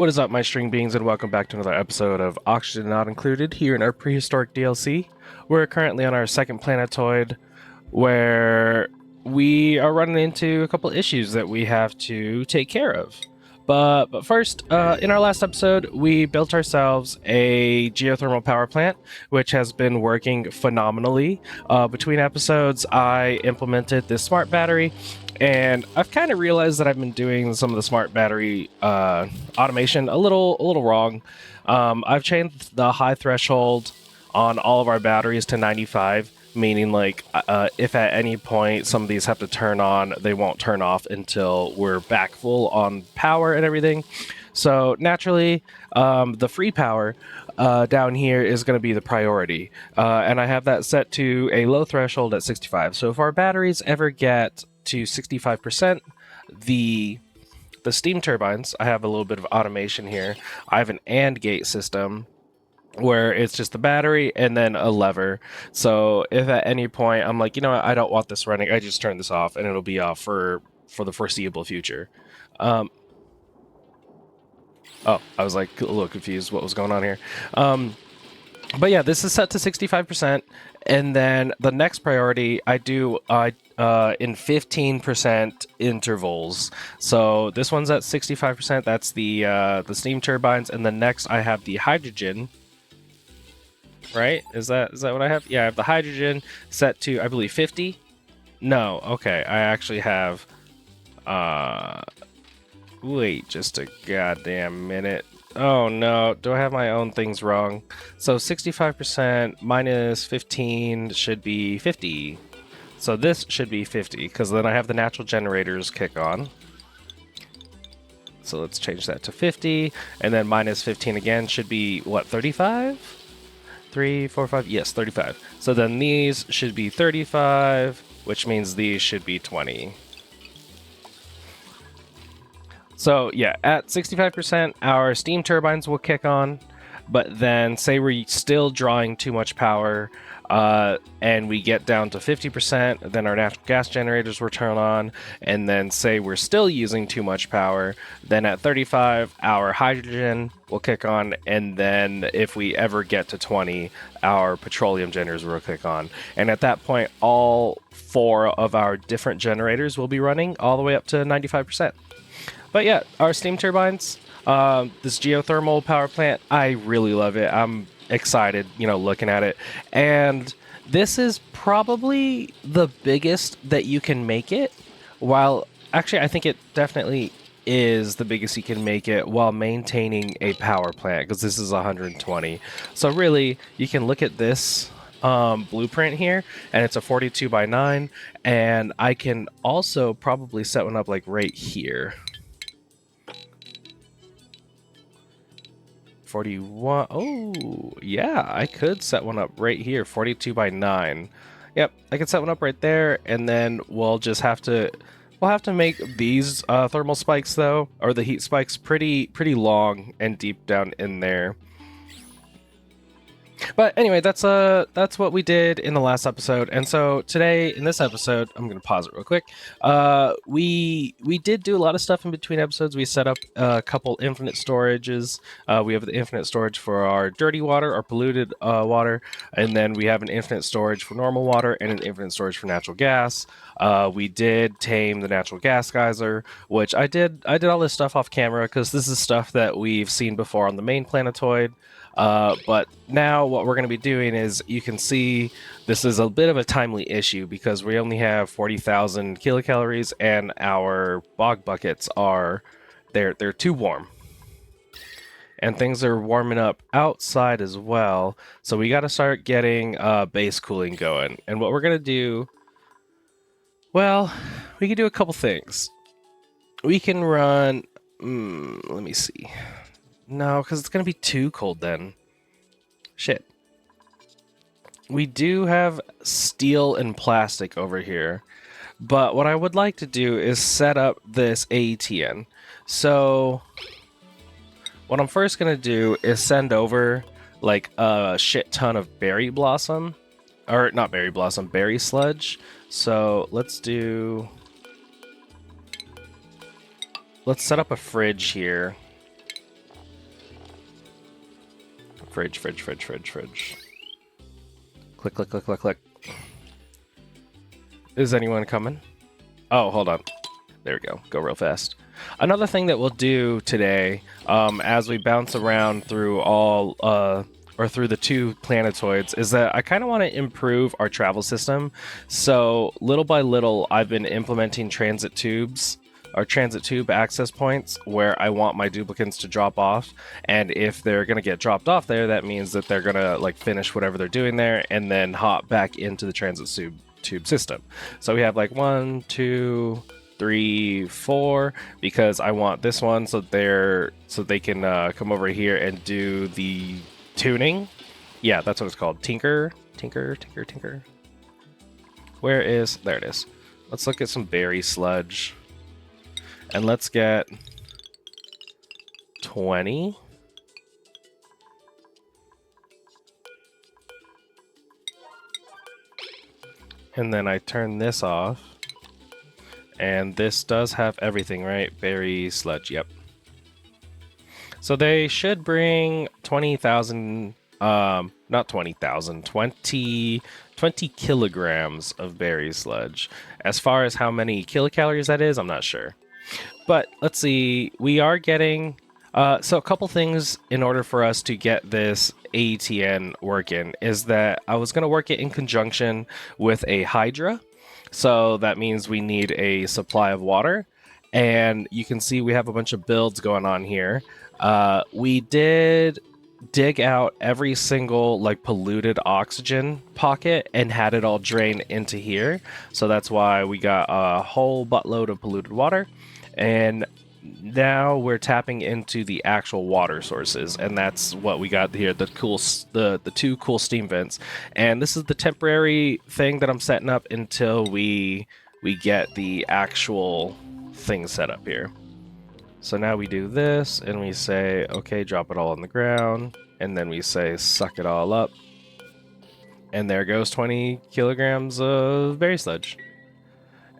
What is up, my string beings, and welcome back to another episode of Oxygen Not Included here in our Prehistoric DLC. We're currently on our second planetoid, where we are running into a couple issues that we have to take care of. But first, in our last episode, we built ourselves a geothermal power plant, which has been working phenomenally. Between episodes, I implemented this smart battery, and I've kind of realized that I've been doing some of the smart battery automation a little wrong. I've changed the high threshold on all of our batteries to 95, meaning like if at any point some of these have to turn on, they won't turn off until we're back full on power and everything. So naturally, the free power down here is going to be the priority, and I have that set to a low threshold at 65. So if our batteries ever get to 65%, the steam turbines, I have a little bit of automation here. I have an AND gate system where it's just the battery and then a lever. So if at any point I'm like, you know what, I don't want this running, I just turn this off and it'll be off for the foreseeable future. Oh, I was like a little confused what was going on here. But yeah, this is set to 65%, and then the next priority I do in 15% intervals. So this one's at 65%. That's the steam turbines, and then next I have the hydrogen. Right? Is that what I have? Yeah, I have the hydrogen set to, I believe, 50. No, okay, I actually have. Wait, just a goddamn minute. Oh no, do I have my own things wrong? So 65% minus 15 should be 50. So this should be 50, because then I have the natural generators kick on. So let's change that to 50, and then minus 15 again should be, what, 35? 3, 4, 5, yes, 35. So then these should be 35, which means these should be 20. So yeah, at 65%, our steam turbines will kick on, but then say we're still drawing too much power, and we get down to 50%, then our natural gas generators will turn on, and then say we're still using too much power, then at 35, our hydrogen will kick on, and then if we ever get to 20, our petroleum generators will kick on. And at that point, all 4 of our different generators will be running all the way up to 95%. But yeah, our steam turbines, this geothermal power plant, I really love it. I'm excited, looking at it. And this is probably the biggest that you can make it, while actually I think it definitely is the biggest you can make it while maintaining a power plant, because this is 120. So really, you can look at this blueprint here, and it's a 42 by 9, and I can also probably set one up like right here. 41. Oh, yeah, I could set one up right here. 42 by 9. Yep, I can set one up right there, and then we'll have to make these thermal spikes though, or the heat spikes, pretty long and deep down in there. But anyway, that's what we did in the last episode, and so today in this episode, I'm gonna pause it real quick. We did do a lot of stuff in between episodes. We set up a couple infinite storages. We have the infinite storage for our dirty water, our polluted water, and then we have an infinite storage for normal water and an infinite storage for natural gas. We did tame the natural gas geyser, which I did all this stuff off camera because this is stuff that we've seen before on the main planetoid. But now what we're going to be doing is, you can see this is a bit of a timely issue because we only have 40,000 kilocalories, and our bog buckets they're too warm. And things are warming up outside as well, so we got to start getting base cooling going. And what we're going to do, well, we can do a couple things. We can run, let me see. No, because it's going to be too cold then. Shit. We do have steel and plastic over here, but what I would like to do is set up this A.E.T.N. So what I'm first going to do is send over like a shit ton of berry blossom, or not berry blossom, berry sludge. So let's set up a fridge here. Fridge, fridge, fridge, fridge, fridge. Click, click, click, click, click. Is anyone coming? Oh, hold on. There we go. Go real fast. Another thing that we'll do today, as we bounce around through all, or through the 2 planetoids, is that I kind of want to improve our travel system. So little by little, I've been implementing transit tubes, or transit tube access points, where I want my duplicants to drop off. And if they're going to get dropped off there, that means that they're going to like finish whatever they're doing there and then hop back into the transit tube system. So we have like 1, 2, 3, 4, because I want this one so they can come over here and do the tuning. Yeah, that's what it's called. Tinker. Where is... There it is. Let's look at some berry sludge. And let's get 20. And then I turn this off. And this does have everything, right? Berry sludge, yep. So they should bring 20,000, not 20,000, 20 kilograms of berry sludge. As far as how many kilocalories that is, I'm not sure. But let's see, we are getting, so a couple things in order for us to get this A.E.T.N working is that I was going to work it in conjunction with a hydra. So that means we need a supply of water. And you can see we have a bunch of builds going on here. We did dig out every single like polluted oxygen pocket and had it all drain into here. So that's why we got a whole buttload of polluted water. And now we're tapping into the actual water sources, and that's what we got here, the 2 cool steam vents. And this is the temporary thing that I'm setting up until we get the actual thing set up here. So now we do this and we say, okay, drop it all on the ground, and then we say suck it all up, and there goes 20 kilograms of berry sludge.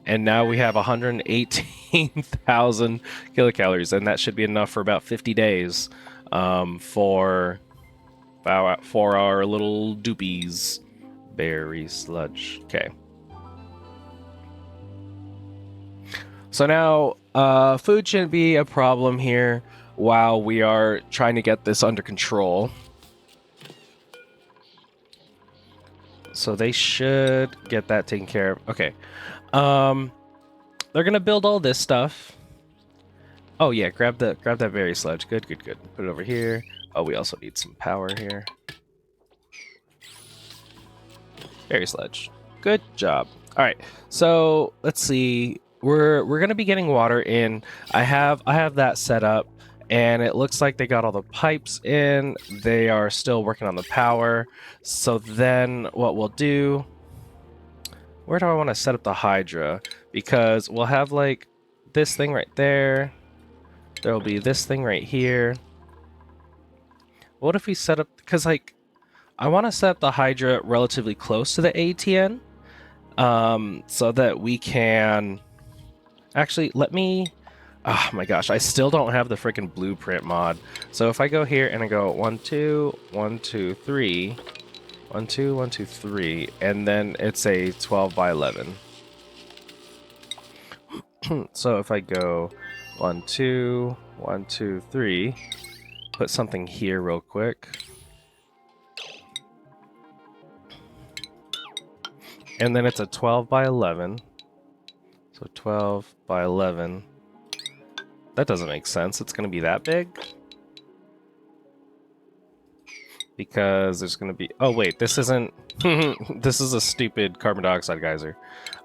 And now we have 118,000 kilocalories, and that should be enough for about 50 days for our little doopies. Berry sludge. Okay. So now food shouldn't be a problem here while we are trying to get this under control. So they should get that taken care of. Okay. They're gonna build all this stuff. Oh yeah, grab that berry sludge. Good. Put it over here. Oh, we also need some power here. Berry sludge. Good job. All right. So let's see. We're gonna be getting water in. I have that set up, and it looks like they got all the pipes in. They are still working on the power. So then what we'll do... Where do I want to set up the hydra? Because we'll have like this thing right there. There'll be this thing right here. What if we set up... Because like, I want to set up the hydra relatively close to the A.E.T.N. So that we can... Actually, let me... Oh my gosh, I still don't have the freaking blueprint mod. So if I go here and I go 1, 2, 1, 2, 3... 1, 2, 1, 2, 3, and then it's a 12 by 11. So if I go 1, 2, 1, 2, 3, put something here real quick. And then it's a 12 by 11. So 12 by 11. That doesn't make sense. It's going to be that big. Because there's going to be... Oh, wait, this isn't... This is a stupid carbon dioxide geyser.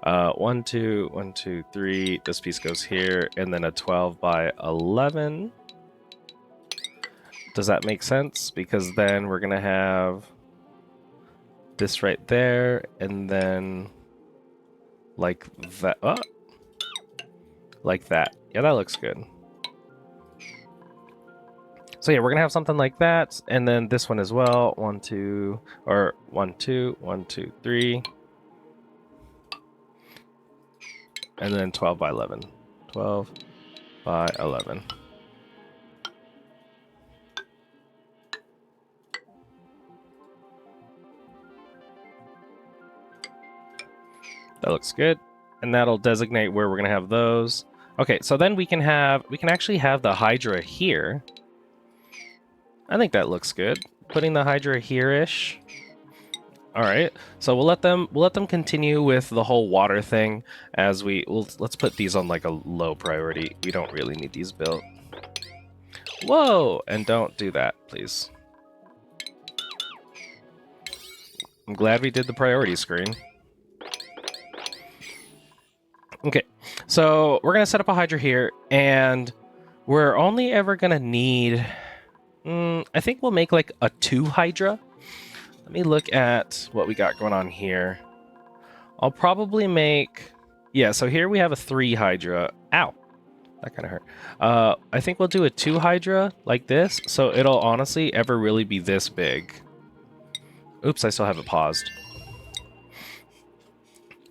1, 2, 1, 2, 3. This piece goes here, and then a 12 by 11. Does that make sense? Because then we're going to have this right there, and then like that. Oh, like that. Yeah, that looks good. So yeah, we're gonna have something like that, and then this one as well. 1, 2, or 1, 2, 1, 2, 3, and then 12 by 11. 12 by 11. That looks good. And that'll designate where we're gonna have those. Okay, so then we can actually have the hydra here. I think that looks good. Putting the hydra here-ish. All right, so we'll let them continue with the whole water thing as let's put these on like a low priority. We don't really need these built. Whoa, and don't do that, please. I'm glad we did the priority screen. Okay, so we're gonna set up a hydra here, and we're only ever gonna need. I think we'll make like a 2 hydra. Let me look at what we got going on here. I'll probably make... Yeah, so here we have a 3 hydra. Ow! That kind of hurt. I think we'll do a 2 hydra like this, so it'll honestly ever really be this big. Oops, I still have it paused.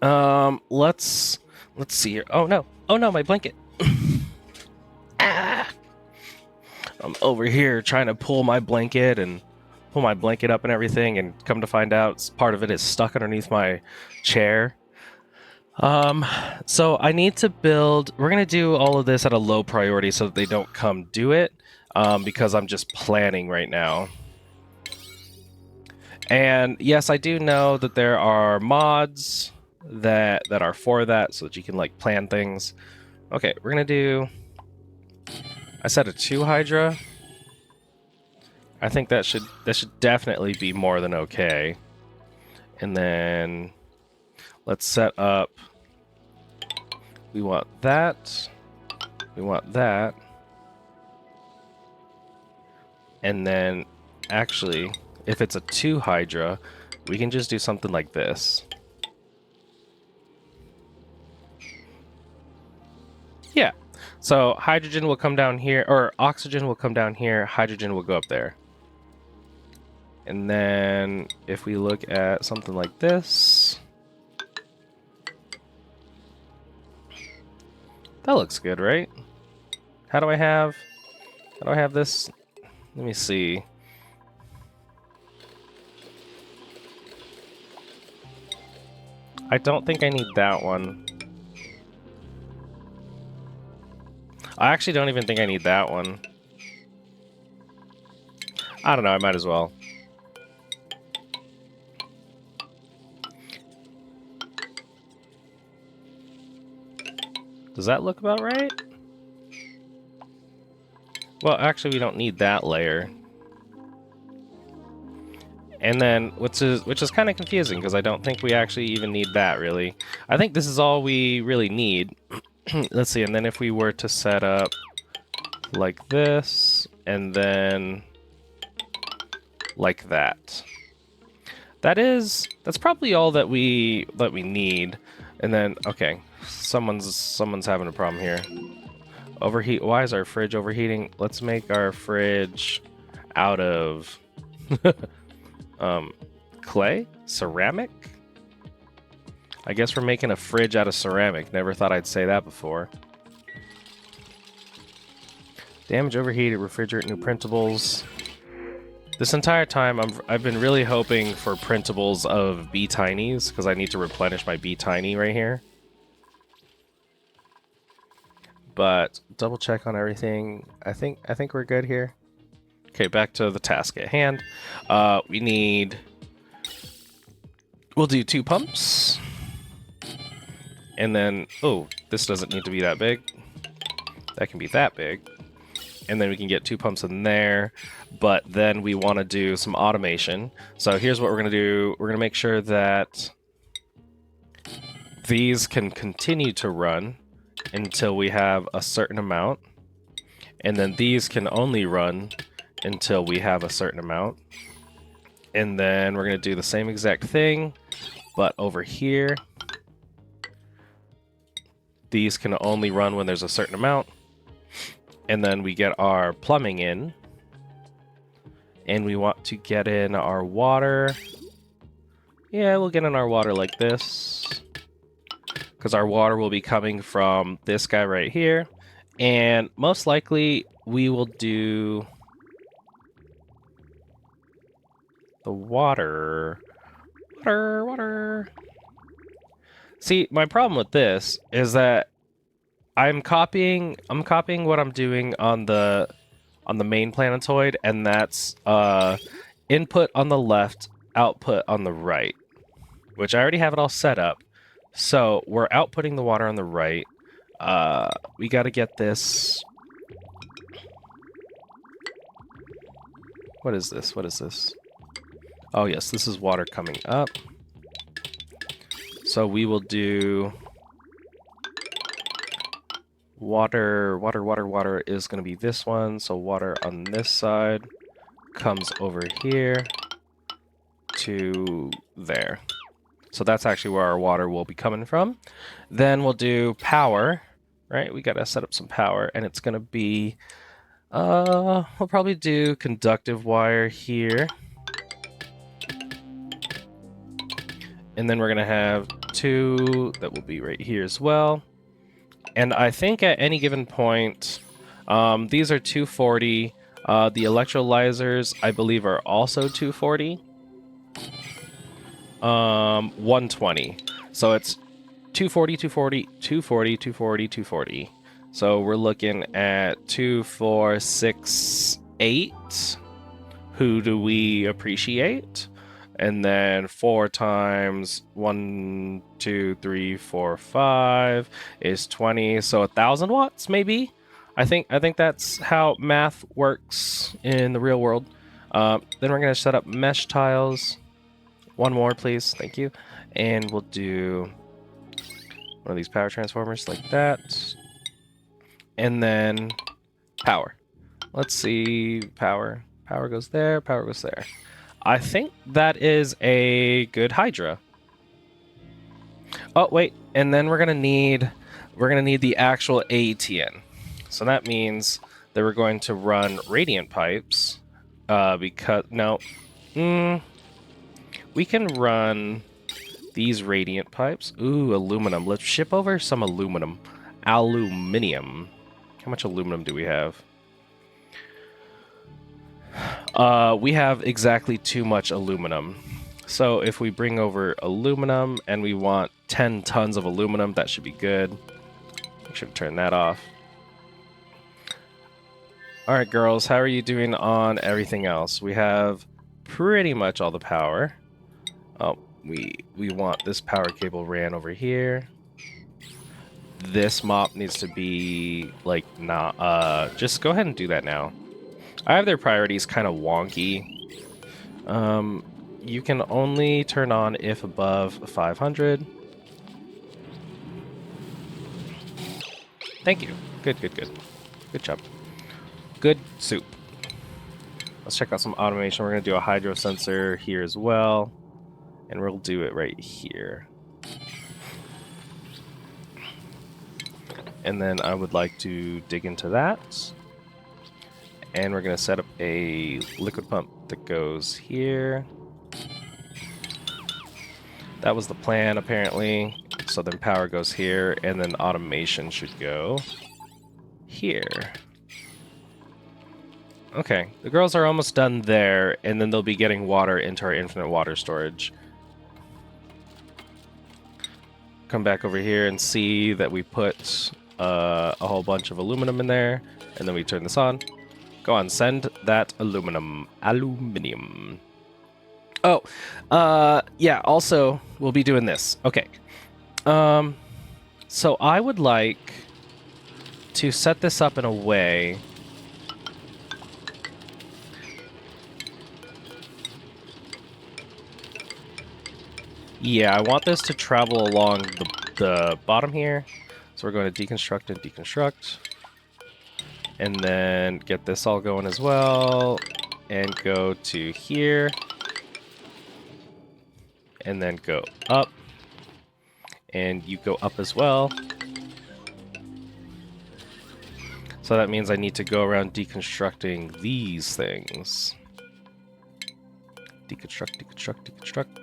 Let's see here. Oh no, my blanket. Ah! I'm over here trying to pull my blanket up and everything, and come to find out part of it is stuck underneath my chair. So I need to build... We're going to do all of this at a low priority so that they don't come do it, because I'm just planning right now. And yes, I do know that there are mods that are for that, so that you can like plan things. Okay, we're going to do... I said a 2 hydra. I think that should definitely be more than okay. And then let's set up... We want that. We want that. And then, actually, if it's a 2 hydra, we can just do something like this. Yeah. So hydrogen will come down here, or oxygen will come down here, hydrogen will go up there. And then if we look at something like this, that looks good, right? How do I have this? Let me see. I don't think I need that one. I actually don't even think I need that one. I don't know, I might as well. Does that look about right? Well, actually, we don't need that layer. And then, which is kind of confusing, because I don't think we actually even need that, really. I think this is all we really need. Let's see, and then if we were to set up like this, and then like that. That's probably all that we need. And then, okay, someone's having a problem here. Overheat. Why is our fridge overheating? Let's make our fridge out of clay? Ceramic? I guess we're making a fridge out of ceramic. Never thought I'd say that before. Damage, overheated, refrigerant, new printables. This entire time, I've been really hoping for printables of B-Tinies, because I need to replenish my B-Tiny right here. But double check on everything. I think we're good here. Okay, back to the task at hand. We'll do 2 pumps. And then, oh, this doesn't need to be that big. That can be that big. And then we can get 2 pumps in there. But then we want to do some automation. So here's what we're going to do. We're going to make sure that these can continue to run until we have a certain amount. And then these can only run until we have a certain amount. And then we're going to do the same exact thing, but over here. These can only run when there's a certain amount. And then we get our plumbing in. And we want to get in our water. Yeah, we'll get in our water like this. Because our water will be coming from this guy right here. And most likely, we will do the water. Water. See, my problem with this is that I'm copying what I'm doing on the main planetoid, and that's input on the left, output on the right, which I already have it all set up. So we're outputting the water on the right. We got to get this. What is this? What is this? Oh yes, this is water coming up. So we will do water is going to be this one. So water on this side comes over here to there. So that's actually where our water will be coming from. Then we'll do power, right? We got to set up some power, and it's going to be, we'll probably do conductive wire here. And then we're going to have 2 that will be right here as well. And I think at any given point, these are 240. The electrolyzers, I believe, are also 240. 120. So it's 240, 240, 240, 240, 240. So we're looking at 2, 4, 6, 8. Who do we appreciate? And then 4 times 1, 2, 3, 4, 5 is 20. So 1,000 watts, maybe. I think that's how math works in the real world. Then we're gonna set up mesh tiles. 1 more, please. Thank you. And we'll do one of these power transformers like that. And then power. Let's see. Power. Power goes there. Power goes there. I think that is a good hydra. Oh, wait. And then we're gonna need the actual A.E.T.N. So that means that we're going to run radiant pipes. Because no. We can run these radiant pipes. Ooh, aluminum. Let's ship over some aluminum. Aluminium. How much aluminum do we have? We have exactly too much aluminum. So if we bring over aluminum and we want 10 tons of aluminum, that should be good. We should turn that off. All right, girls, how are you doing on everything else? We have pretty much all the power. Oh, we want this power cable ran over here. This mop needs to be like not just go ahead and do that now. I have their priorities kind of wonky. You can only turn on if above 500. Thank you. Good. Good job. Good soup. Let's check out some automation. We're going to do a hydro sensor here as well. And we'll do it right here. And then I would like to dig into that. And we're going to set up a liquid pump that goes here. That was the plan, apparently. So then power goes here, and then automation should go here. Okay, the girls are almost done there, and then they'll be getting water into our infinite water storage. Come back over here and see that we put a whole bunch of aluminum in there, and then we turn this on. Go on, send that aluminium. Oh, yeah, also, we'll be doing this. Okay. So I would like to set this up in a way... Yeah, I want this to travel along the bottom here. So we're going to deconstruct and deconstruct. And then get this all going as well. And go to here. And then go up. And you go up as well. So that means I need to go around deconstructing these things. Deconstruct, deconstruct, deconstruct.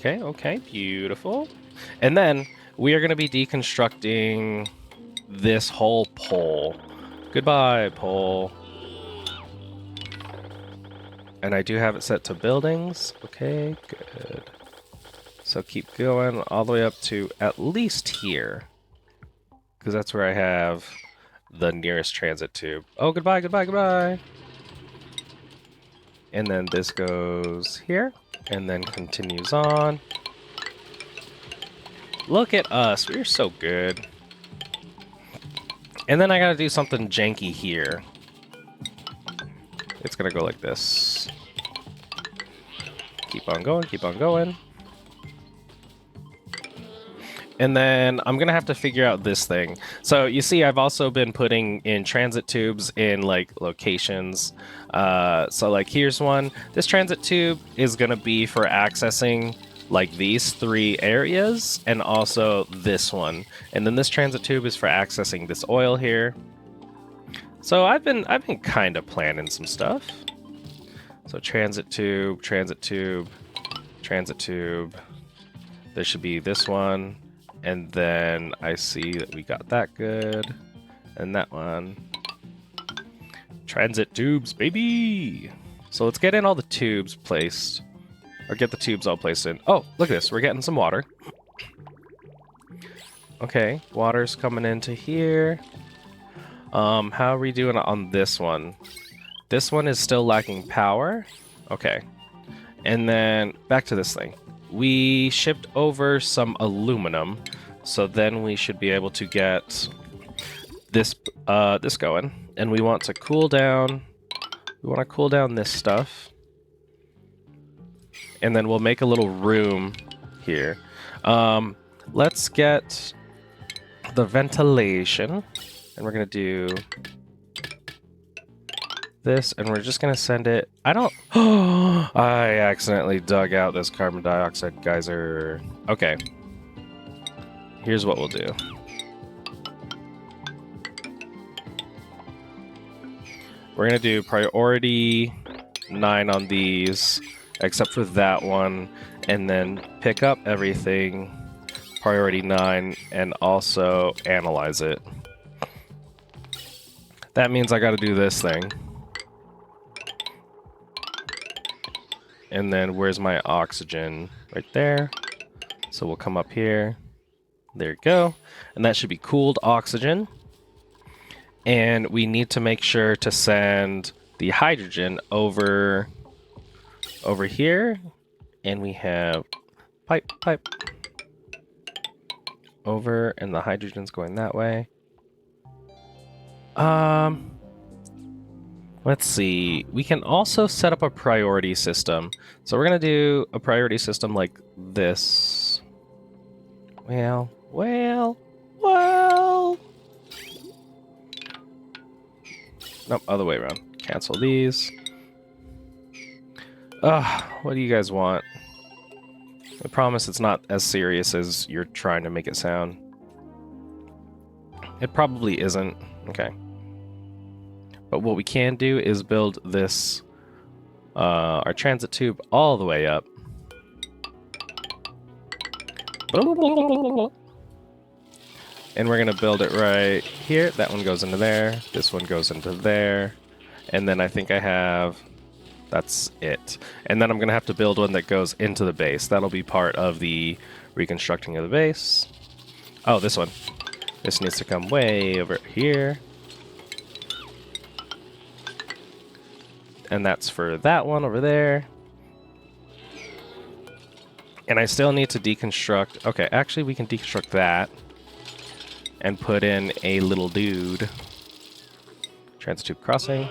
Okay, beautiful. And then we are going to be deconstructing this whole pole. Goodbye, pole. And I do have it set to buildings. Okay, good. So keep going all the way up to at least here. Because that's where I have the nearest transit tube. Oh, goodbye, goodbye, goodbye. And then this goes here. And then continues on. Look at us. We're so good. And then I gotta do something janky here. It's gonna go like this. Keep on going, keep on going. And then I'm gonna have to figure out this thing. So you see, I've also been putting in transit tubes in like locations. So like here's one. This transit tube is gonna be for accessing like these 3 areas, and also this one. And then this transit tube is for accessing this oil here. So I've been kind of planning some stuff. So transit tube, transit tube, transit tube. There should be this one. And then I see that we got that good. And that one. Transit tubes, baby! So let's get in all the tubes placed. Or get the tubes all placed in. Oh, look at this. We're getting some water. Okay, water's coming into here. How are we doing on this one? This one is still lacking power. Okay. And then back to this thing. We shipped over some aluminum, so then we should be able to get this this going. And we want to cool down. We want to cool down this stuff. And then we'll make a little room here. Let's get the ventilation. And we're going to do this, and we're just going to send it... I accidentally dug out this carbon dioxide geyser. Okay. Here's what we'll do. We're going to do priority 9 on these, except for that one, and then pick up everything, priority 9, and also analyze it. That means I gotta do this thing. And then where's my oxygen? Right there. So we'll come up here. There you go. And that should be cooled oxygen. And we need to make sure to send the hydrogen over here. And we have pipe. Over, and the hydrogen's going that way. Let's see. We can also set up a priority system. So we're gonna do a priority system like this. Well. Nope, other way around. Cancel these. What do you guys want? I promise it's not as serious as you're trying to make it sound. It probably isn't. Okay. But what we can do is build this, our transit tube all the way up. And we're going to build it right here. That one goes into there. This one goes into there. And then I think I have... That's it. And then I'm going to have to build one that goes into the base. That'll be part of the reconstructing of the base. Oh, this one. This needs to come way over here. And that's for that one over there. And I still need to deconstruct... Okay, actually we can deconstruct that. And put in a little dude. Transit tube crossing.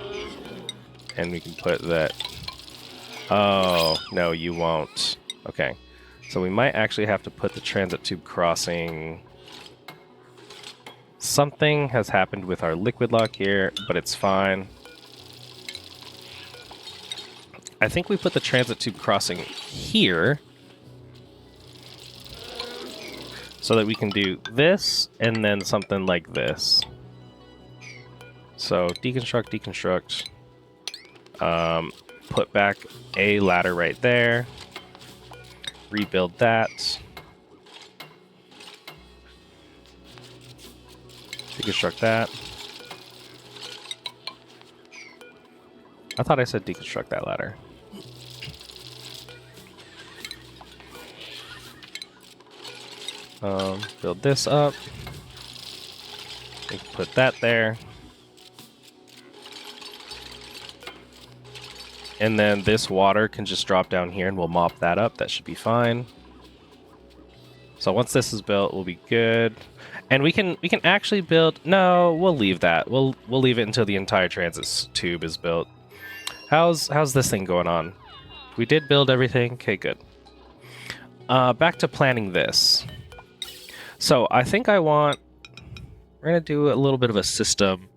And we can put that... Oh, no, you won't. Okay. So we might actually have to put the transit tube crossing... Something has happened with our liquid lock here, but it's fine. I think we put the transit tube crossing here. So that we can do this, and then something like this. So, deconstruct. Put back a ladder right there. Rebuild that. Deconstruct that. I thought I said deconstruct that ladder. Build this up. We can put that there. And then this water can just drop down here and we'll mop that up. That should be fine. So once this is built, we'll be good. And we can actually build... No, we'll leave that. We'll leave it until the entire transit tube is built. How's this thing going on? We did build everything. Okay, good. Back to planning this. So I think I want... We're going to do a little bit of a system.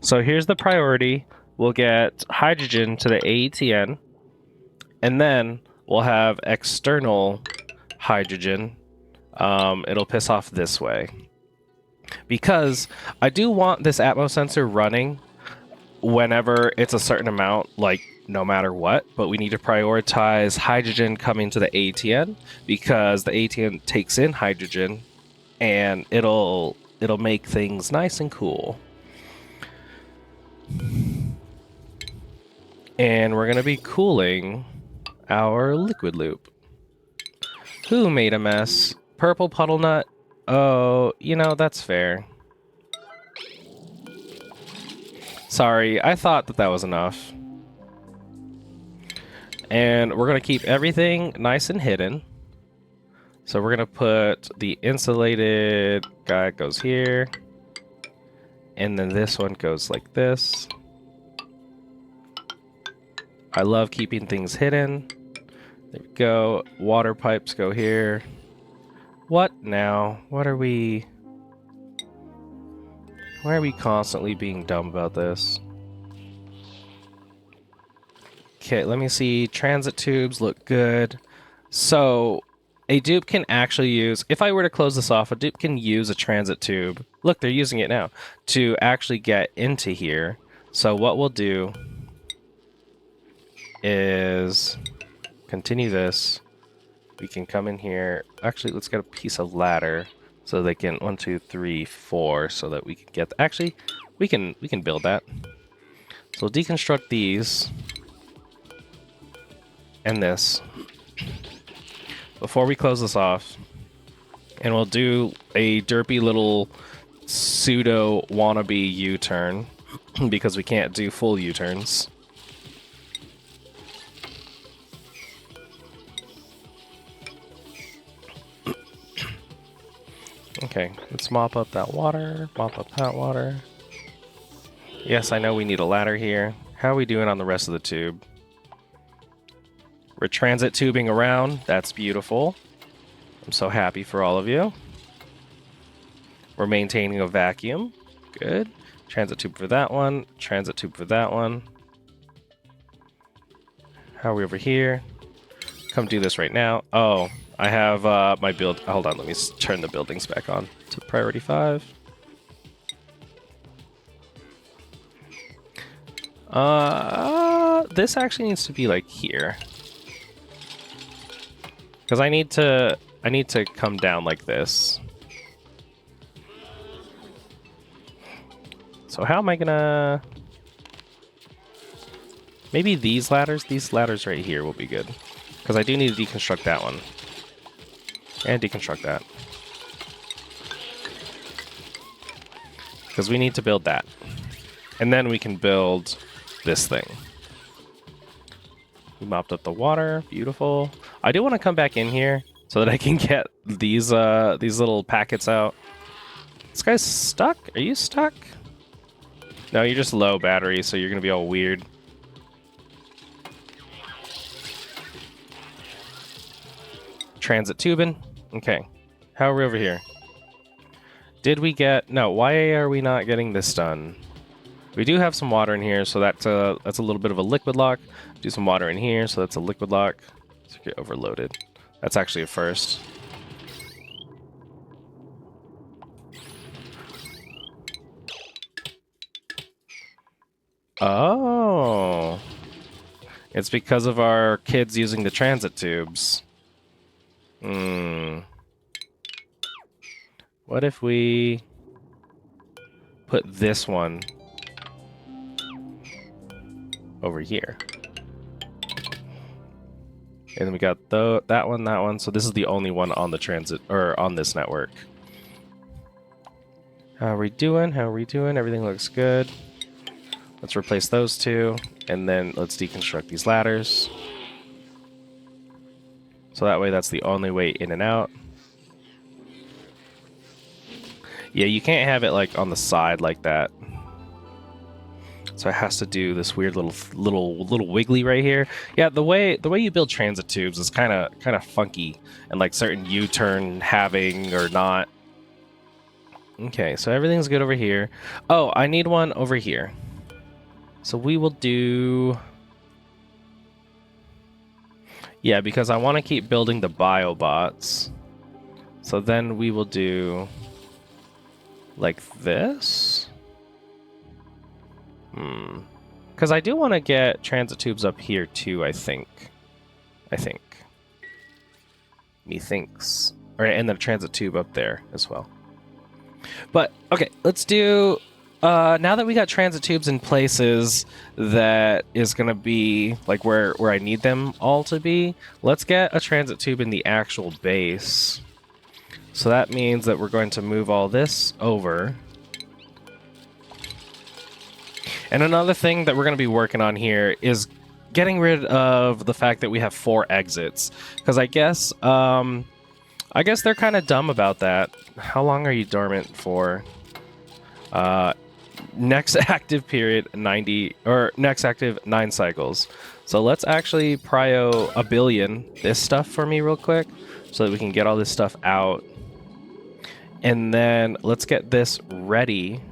So here's the priority. We'll get hydrogen to the A.E.T.N. And then we'll have external hydrogen. It'll piss off this way. Because I do want this Atmos sensor running whenever it's a certain amount, like no matter what, but we need to prioritize hydrogen coming to the A.E.T.N. because the A.E.T.N. takes in hydrogen and it'll make things nice and cool. And we're gonna be cooling our liquid loop. Who made a mess? Purple puddle nut? Oh, you know, that's fair. Sorry, I thought that was enough. And we're gonna keep everything nice and hidden. So we're gonna put the insulated guy goes here. And then this one goes like this. I love keeping things hidden. There we go. Water pipes go here. What now? What are we... Why are we constantly being dumb about this? Okay, let me see. Transit tubes look good. So, a dupe can actually use... If I were to close this off, a dupe can use a transit tube. Look, they're using it now. To actually get into here. So what we'll do... is continue this. We can come in here. Actually, let's get a piece of ladder so they can 1, 2, 3, 4, so that we can get. Actually, we can build that. So we'll deconstruct these and this before we close this off, and we'll do a derpy little pseudo wannabe U-turn because we can't do full U-turns. Okay, let's mop up that water, mop up that water. Yes, I know we need a ladder here. How are we doing on the rest of the tube? We're transit tubing around. That's beautiful. I'm so happy for all of you. We're maintaining a vacuum. Good. Transit tube for that one. Transit tube for that one. How are we over here? Come do this right now. Oh, I have my build. Hold on, let me turn the buildings back on to priority 5. This actually needs to be like here. Because I need to come down like this. So how am I gonna... Maybe these ladders right here will be good. Because I do need to deconstruct that one. And deconstruct that. Because we need to build that. And then we can build this thing. We mopped up the water. Beautiful. I do want to come back in here so that I can get these little packets out. This guy's stuck? Are you stuck? No, you're just low battery, so you're going to be all weird. Transit tubing. Okay. How are we over here? Did we get... No, why are we not getting this done? We do have some water in here, so that's a little bit of a liquid lock. Do some water in here, so that's a liquid lock. So get overloaded. That's actually a first. Oh. It's because of our kids using the transit tubes. What if we put this one over here. And then we got that one. So this is the only one on the transit, or on this network. How are we doing? Everything looks good. Let's replace those two, and then let's deconstruct these ladders. So that way that's the only way in and out. Yeah, you can't have it like on the side like that. So it has to do this weird little wiggly right here. Yeah, the way you build transit tubes is kind of funky, and like certain U-turn having or not. Okay, so everything's good over here. Oh, I need one over here. So we will do... Yeah, because I want to keep building the biobots. So then we will do like this. Because I do want to get transit tubes up here too, I think. Methinks. All right, and then a transit tube up there as well. But, okay, let's do... now that we got transit tubes in places that is going to be like where I need them all to be, let's get a transit tube in the actual base. So that means that we're going to move all this over. And another thing that we're going to be working on here is getting rid of the fact that we have 4 exits. Because I guess they're kind of dumb about that. How long are you dormant for? Next active period 90, or next active 9 cycles. So let's actually prio a billion this stuff for me real quick so that we can get all this stuff out. And then let's get this ready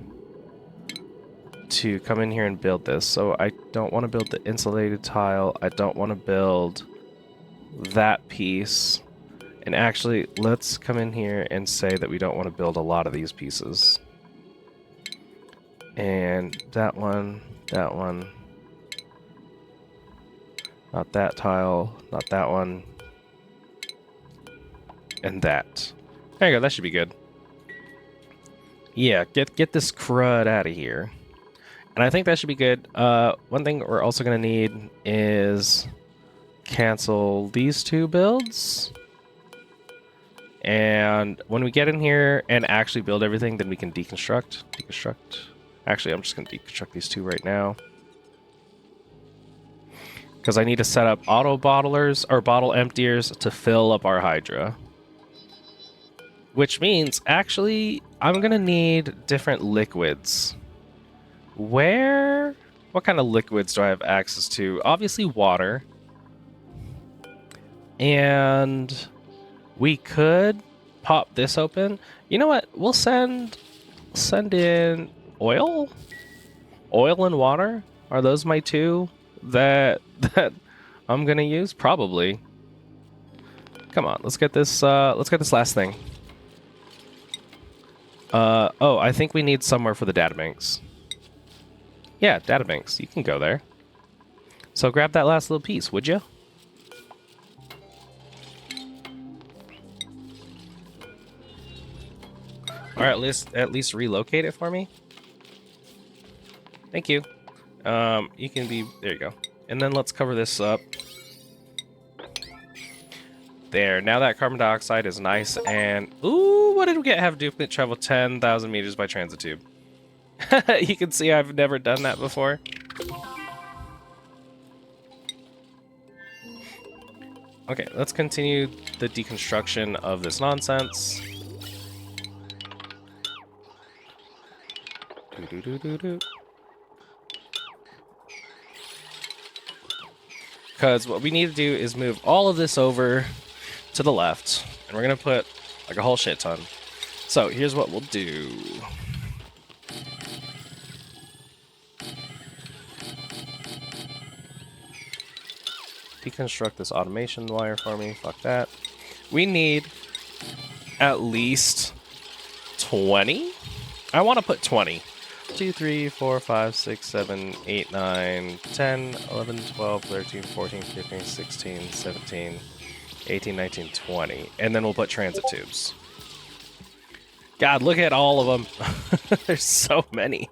to come in here and build this. So I don't want to build the insulated tile. I don't want to build that piece. And actually, let's come in here and say that we don't want to build a lot of these pieces. And that one, not that tile, not that one, and that. There you go, that should be good. Yeah, get this crud out of here. And I think that should be good. One thing we're also going to need is cancel these 2 builds. And when we get in here and actually build everything, then we can deconstruct. Actually, I'm just going to deconstruct these 2 right now. Because I need to set up auto bottlers, or bottle emptiers, to fill up our hydra. Which means, actually, I'm going to need different liquids. What kind of liquids do I have access to? Obviously water. And we could pop this open. You know what? We'll send in oil? Oil and water? Are those my 2 that I'm gonna use? Probably. Come on, let's get this last thing. Oh, I think we need somewhere for the databanks. Yeah, databanks. You can go there. So grab that last little piece, would you? Or at least relocate it for me. Thank you. You can be... There you go. And then let's cover this up. There. Now that carbon dioxide is nice and... Ooh, what did we get? Have duplicate travel 10,000 meters by transit tube. You can see I've never done that before. Okay, let's continue the deconstruction of this nonsense. Because what we need to do is move all of this over to the left, and we're going to put like a whole shit ton. So here's what we'll do. Deconstruct this automation wire for me. Fuck that. We need at least 20. I want to put 20. 2, 3, 4, 5, 6, 7, 8, 9, 10, 11, 12, 13, 14, 15, 16, 17, 18, 19, 20. And then we'll put transit tubes. God, look at all of them. There's so many.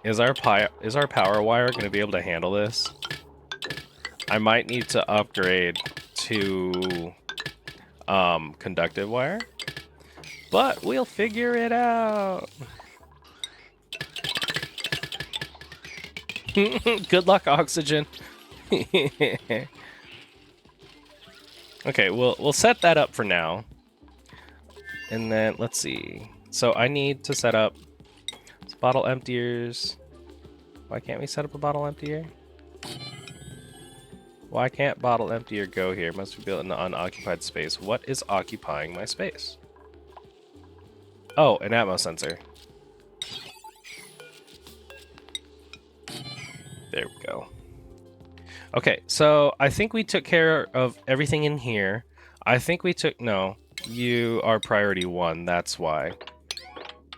Is our power wire going to be able to handle this? I might need to upgrade to conductive wire, but we'll figure it out. Good luck, oxygen. Okay, we'll set that up for now. And then let's see. So I need to set up bottle emptiers. Why can't we set up a bottle emptier? Why can't bottle emptier go here? Must be built in the unoccupied space. What is occupying my space? Oh, an atmos sensor. There we go. Okay, so I think we took care of everything in here. I think we took... No, you are priority 1, that's why.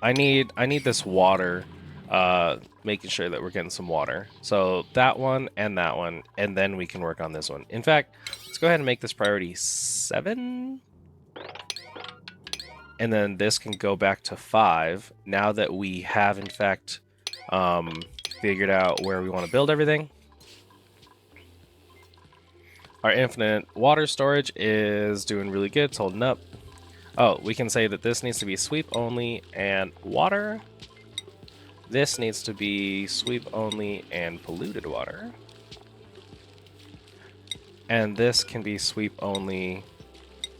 I need this water, making sure that we're getting some water. So that one, and then we can work on this one. In fact, let's go ahead and make this priority 7. And then this can go back to 5, now that we have, in fact, figured out where we want to build everything. Our infinite water storage is doing really good. It's holding up. Oh, we can say that this needs to be sweep only and water. This needs to be sweep only and polluted water. And this can be sweep only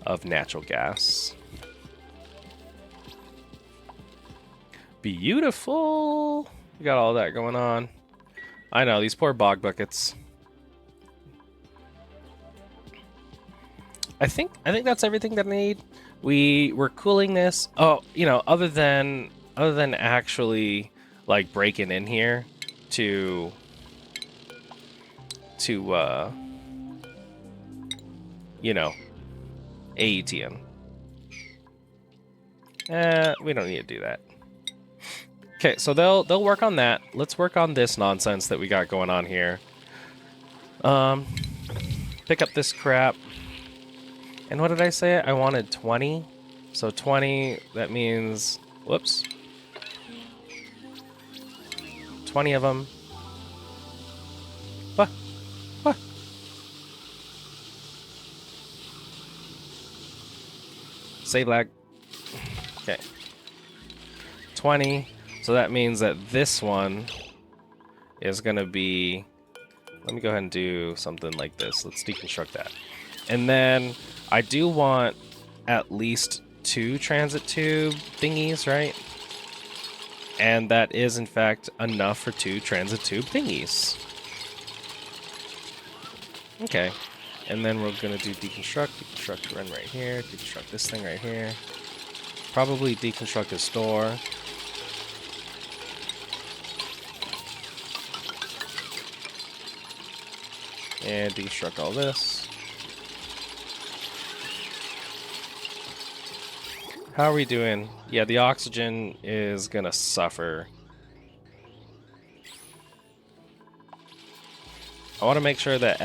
of natural gas. Beautiful. We got all that going on. I know, these poor bog buckets. I think that's everything that I need. We're cooling this. Oh, you know, other than actually like breaking in here to you know, A.E.T.N. We don't need to do that. Okay, so they'll work on that. Let's work on this nonsense that we got going on here. Pick up this crap. And what did I say? I wanted 20. So 20, that means, whoops. 20 of them. What? What? Save lag. Okay. 20. So that means that this one is going to be... Let me go ahead and do something like this. Let's deconstruct that. And then I do want at least 2 transit tube thingies, right? And that is, in fact, enough for 2 transit tube thingies. Okay. And then we're going to do deconstruct run right here, deconstruct this thing right here. Probably deconstruct this door. And deconstruct all this. How are we doing? Yeah, the oxygen is gonna suffer. I want to make sure that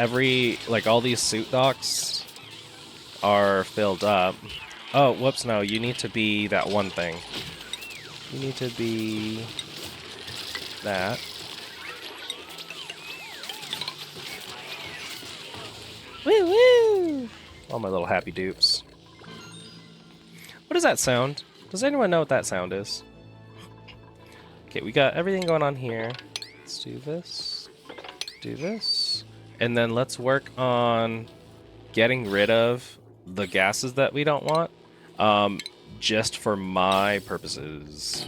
all these suit docks are filled up. Oh, whoops, no, you need to be that one thing. You need to be that. Woo woo! All my little happy dupes. What is that sound? Does anyone know what that sound is? Okay, we got everything going on here. Let's do this. Do this. And then let's work on getting rid of the gases that we don't want. Just for my purposes.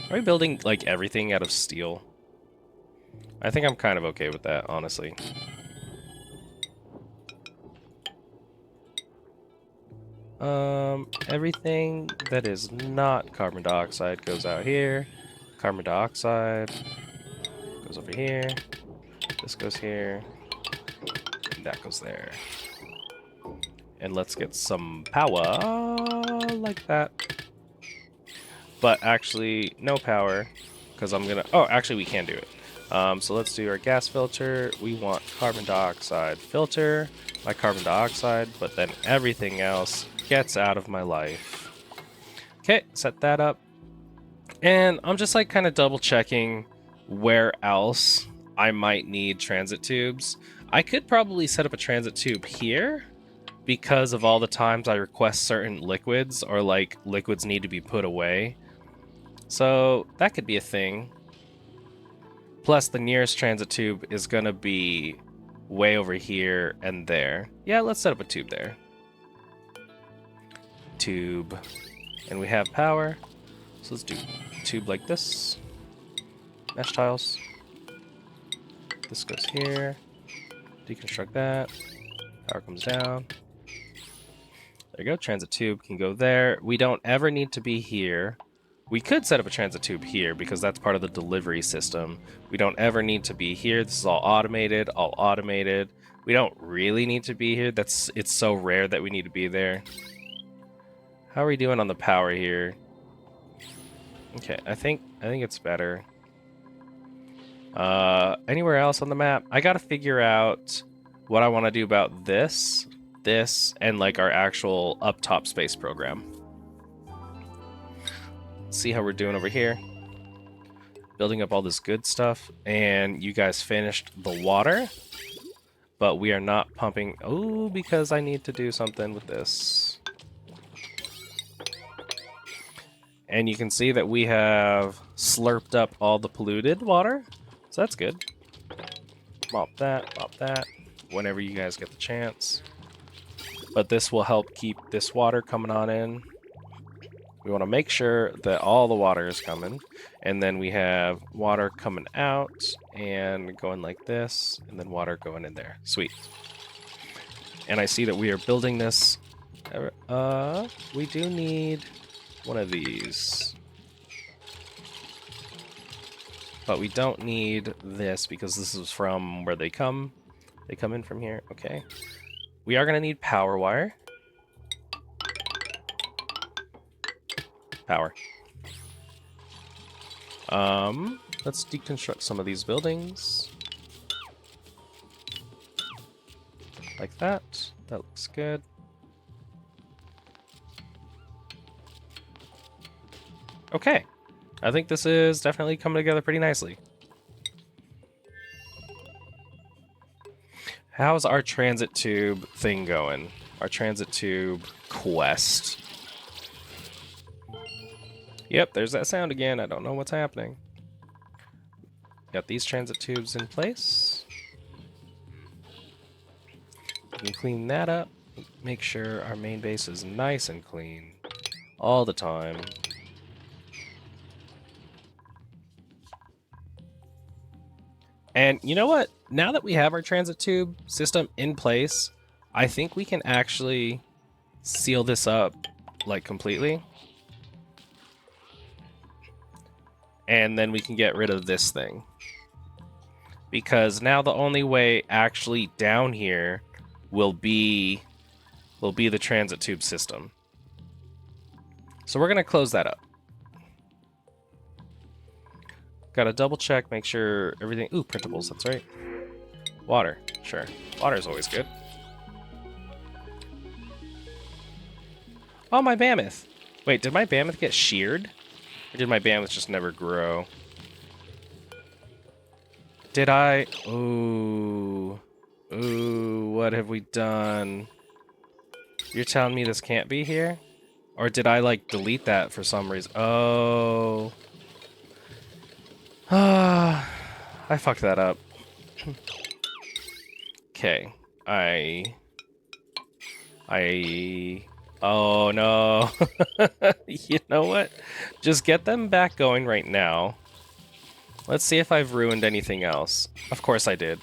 Are we building, like, everything out of steel? I think I'm kind of okay with that, honestly. Everything that is not carbon dioxide goes out here. Carbon dioxide goes over here. This goes here. And that goes there. And let's get some power like that. But actually, no power, because I'm gonna... Oh, actually, we can do it. So let's do our gas filter. We want carbon dioxide filter by carbon dioxide, but then everything else gets out of my life. Okay, set that up. And I'm just like kind of double checking where else I might need transit tubes. I could probably set up a transit tube here because of all the times I request certain liquids or like liquids need to be put away. So that could be a thing. Plus the nearest transit tube is gonna be way over here and there. Yeah, let's set up a tube there. Tube. And we have power. So let's do a tube like this. Mesh tiles. This goes here. Deconstruct that. Power comes down. There you go. Transit tube can go there. We don't ever need to be here. We could set up a transit tube here because that's part of the delivery system. We don't ever need to be here. This is all automated, all automated. We don't really need to be here. It's so rare that we need to be there. How are we doing on the power here? Okay, I think it's better. Anywhere else on the map? I gotta figure out what I want to do about this, and like our actual up top space program. See how we're doing over here. Building up all this good stuff, and you guys finished the water, but we are not pumping. Oh, because I need to do something with this. And you can see that we have slurped up all the polluted water, so that's good. Mop that, whenever you guys get the chance. But this will help keep this water coming on in. We want to make sure that all the water is coming, and then we have water coming out and going like this, and then water going in there. Sweet. And I see that we are building this. We do need one of these, but we don't need this because this is from where they come. They come in from here. Okay. We are going to need power wire. Power. Let's deconstruct some of these buildings. Like that. That looks good. Okay. I think this is definitely coming together pretty nicely. How's our transit tube thing going? Our transit tube quest. Yep, there's that sound again. I don't know what's happening. Got these transit tubes in place. We can clean that up. Make sure our main base is nice and clean all the time. And you know what? Now that we have our transit tube system in place, I think we can actually seal this up like completely. And then we can get rid of this thing. Because now the only way actually down here will be the transit tube system. So we're going to close that up. Got to double check, make sure everything... Ooh, printables, that's right. Water, sure. Water is always good. Oh, my mammoth. Wait, did my mammoth get sheared? Or did my mammoth just never grow? Did I... Ooh. Ooh, what have we done? You're telling me this can't be here? Or did I, like, delete that for some reason? Oh... I fucked that up. Okay. Oh no. You know what? Just get them back going right now. Let's see if I've ruined anything else. Of course I did.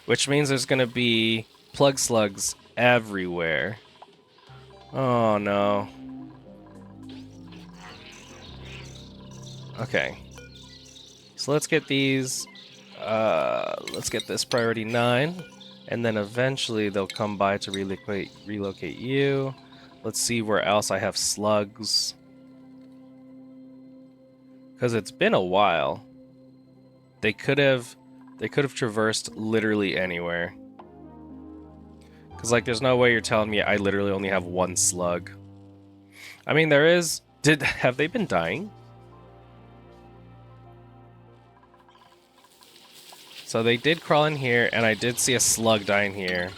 Which means there's gonna be plug slugs everywhere. Oh no. Okay. So let's get these, let's get this priority 9, and then eventually they'll come by to relocate you. Let's see where else I have slugs. Because it's been a while. They could have traversed literally anywhere. Because like there's no way you're telling me I literally only have one slug. I mean there is Have they been dying? So they did crawl in here, and I did see a slug die in here.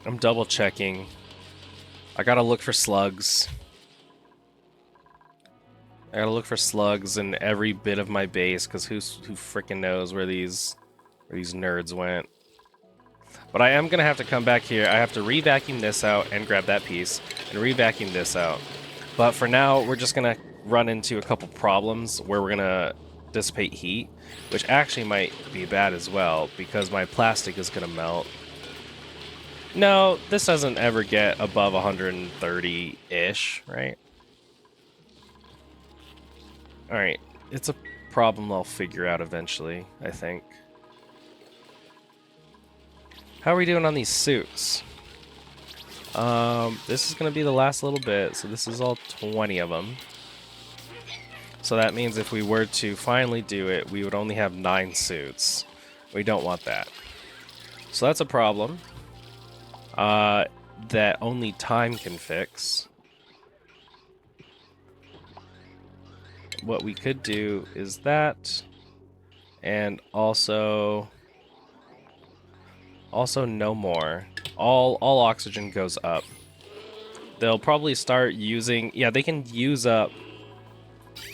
I'm double checking. I gotta look for slugs. I gotta look for slugs in every bit of my base, because who freaking knows where these nerds went. But I am gonna have to come back here. I have to re-vacuum this out and grab that piece, and re-vacuum this out. But for now, we're just gonna run into a couple problems where we're gonna dissipate heat, which actually might be bad as well, because my plastic is gonna melt. No, this doesn't ever get above 130-ish, right? Alright, it's a problem I'll figure out eventually, I think. How are we doing on these suits? This is going to be the last little bit, so this is all 20 of them. So that means if we were to finally do it, we would only have 9 suits. We don't want that. So that's a problem that only time can fix. What we could do is that, and also no more. All oxygen goes up. They'll probably start using, yeah, they can use up.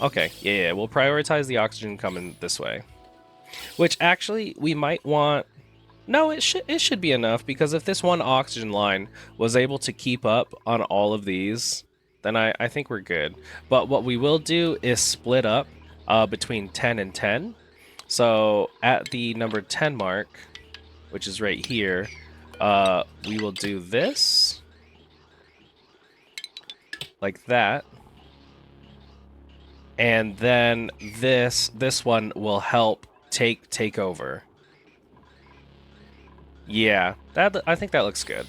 Okay, yeah, we'll prioritize the oxygen coming this way. Which actually we might want. No, it should be enough, because if this one oxygen line was able to keep up on all of these, then I think we're good. But what we will do is split up between 10 and 10. So at the number 10 mark, which is right here, we will do this like that, and then this one will help take over. Yeah, I think that looks good.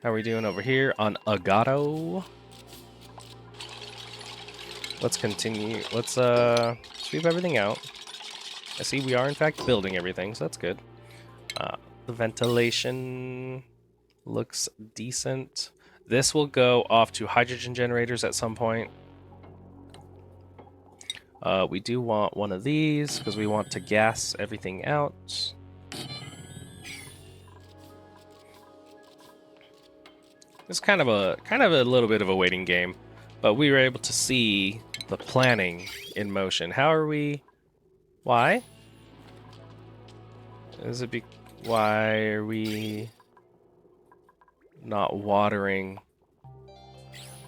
How are we doing over here on Agato? Let's continue. Let's sweep everything out. I see we are in fact building everything, so that's good. The ventilation looks decent. This will go off to hydrogen generators at some point. We do want one of these because we want to gas everything out. It's kind of a little bit of a waiting game, but we were able to see the planning in motion. How are we? Why? Why are we not watering?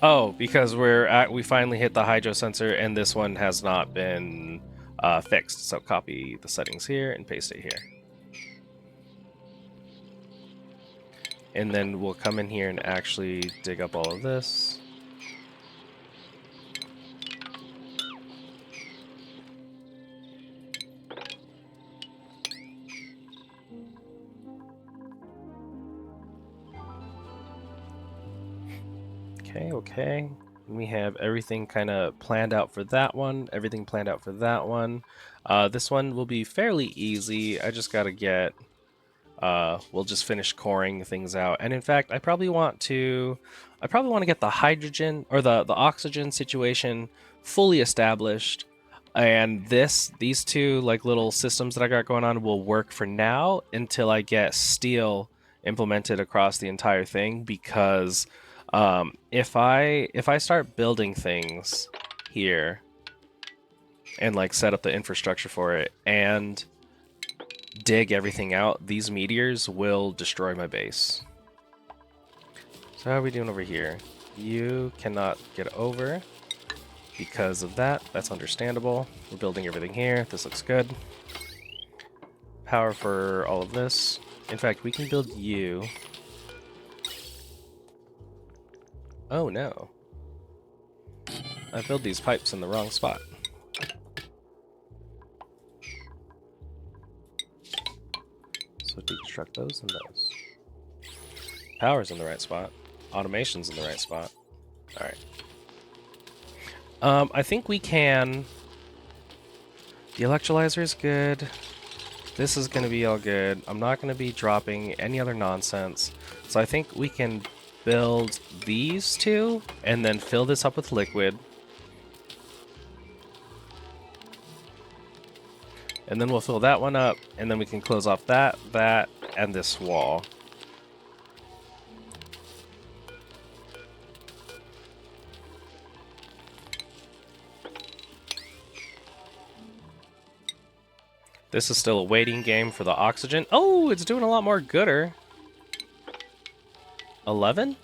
Oh, because we finally hit the hydro sensor, and this one has not been fixed. So copy the settings here and paste it here. And then we'll come in here and actually dig up all of this. Okay. We have everything kind of planned out for that one. Everything planned out for that one. This one will be fairly easy. I just gotta get. We'll just finish coring things out. And in fact, I probably want to get the hydrogen or the oxygen situation fully established. And these two like little systems that I got going on will work for now until I get steel implemented across the entire thing, because if I start building things here and like set up the infrastructure for it and dig everything out, these meteors will destroy my base. So how are we doing over here? You cannot get over because of that. That's understandable. We're building everything here. This looks good. Power for all of this. In fact, we can build you. Oh no. I built these pipes in the wrong spot. So deconstruct those and those. Power's in the right spot. Automation's in the right spot. Alright. I think we can... The electrolyzer is good. This is going to be all good. I'm not going to be dropping any other nonsense. So I think we can build these two and then fill this up with liquid. And then we'll fill that one up, and then we can close off that, and this wall. This is still a waiting game for the oxygen. Oh, it's doing a lot more gooder. 11?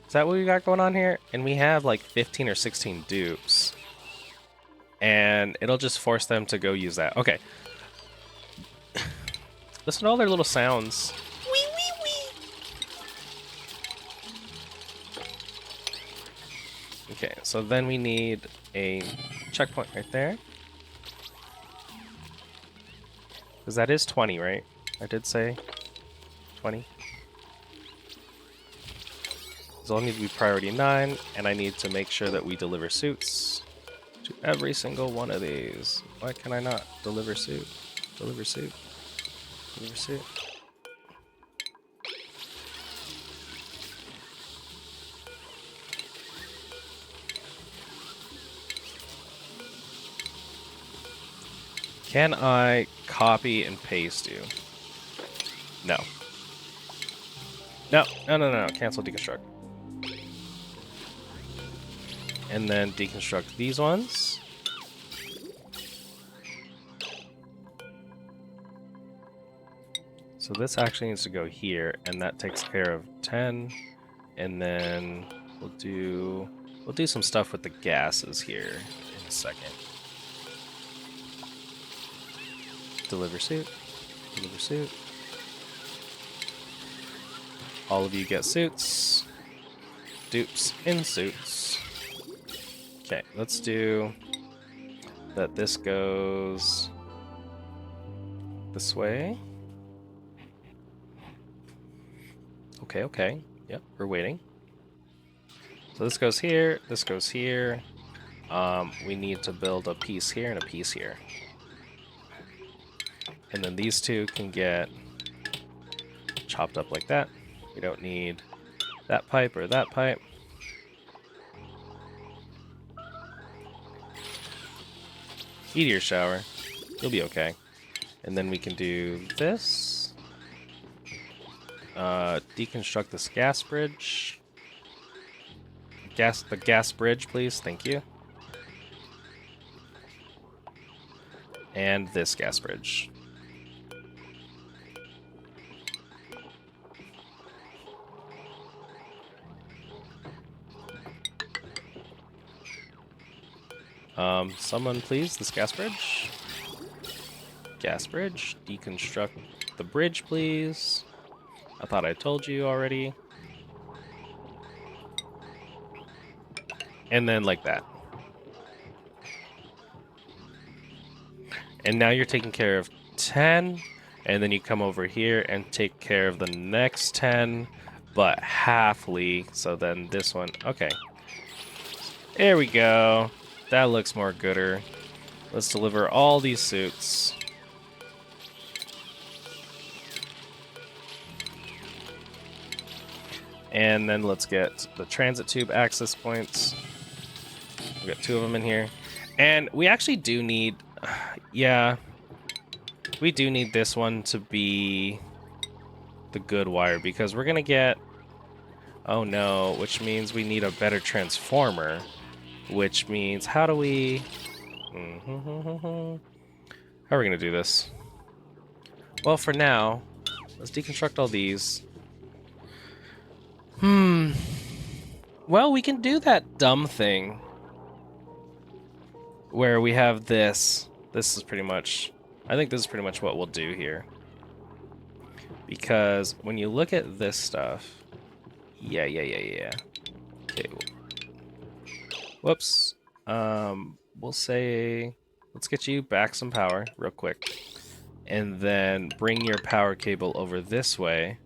Is that what we got going on here? And we have like 15 or 16 dupes. And it'll just force them to go use that. Okay. Listen to all their little sounds. Wee, wee, wee. Okay, so then we need a checkpoint right there. Because that is 20, right? I did say 20. So I'll need to be priority 9, and I need to make sure that we deliver suits to every single one of these. Why can I not deliver suit? Deliver suit. Deliver suit. Can I copy and paste you? No. No, no, no, no. Cancel deconstruct. And then deconstruct these ones. So this actually needs to go here, and that takes care of 10. And then we'll do some stuff with the gases here in a second. Deliver suit. Deliver suit. All of you get suits. Dupes in suits. Okay, let's do that. This goes this way. Okay, okay. Yep, we're waiting. So this goes here. This goes here. We need to build a piece here and a piece here. And then these two can get chopped up like that. We don't need that pipe or that pipe. Meteor shower. You'll be okay. And then we can do this. Deconstruct this gas bridge. The gas bridge, please. Thank you. And this gas bridge. Someone please, this gas bridge. Gas bridge. Deconstruct the bridge, please. I thought I told you already. And then like that. And now you're taking care of 10, and then you come over here and take care of the next 10, but halfly. So then this one, okay. There we go. That looks more gooder. Let's deliver all these suits. And then let's get the transit tube access points. We've got 2 of them in here. And we actually do need... Yeah. We do need this one to be the good wire, because we're going to get... Oh no, which means we need a better transformer. Which means, how do we... How are we going to do this? Well, for now, let's deconstruct all these. Well, we can do that dumb thing where we have this. This is pretty much... I think this is pretty much what we'll do here. Because when you look at this stuff... Yeah. Okay. Whoops. We'll say... Let's get you back some power real quick. And then bring your power cable over this way.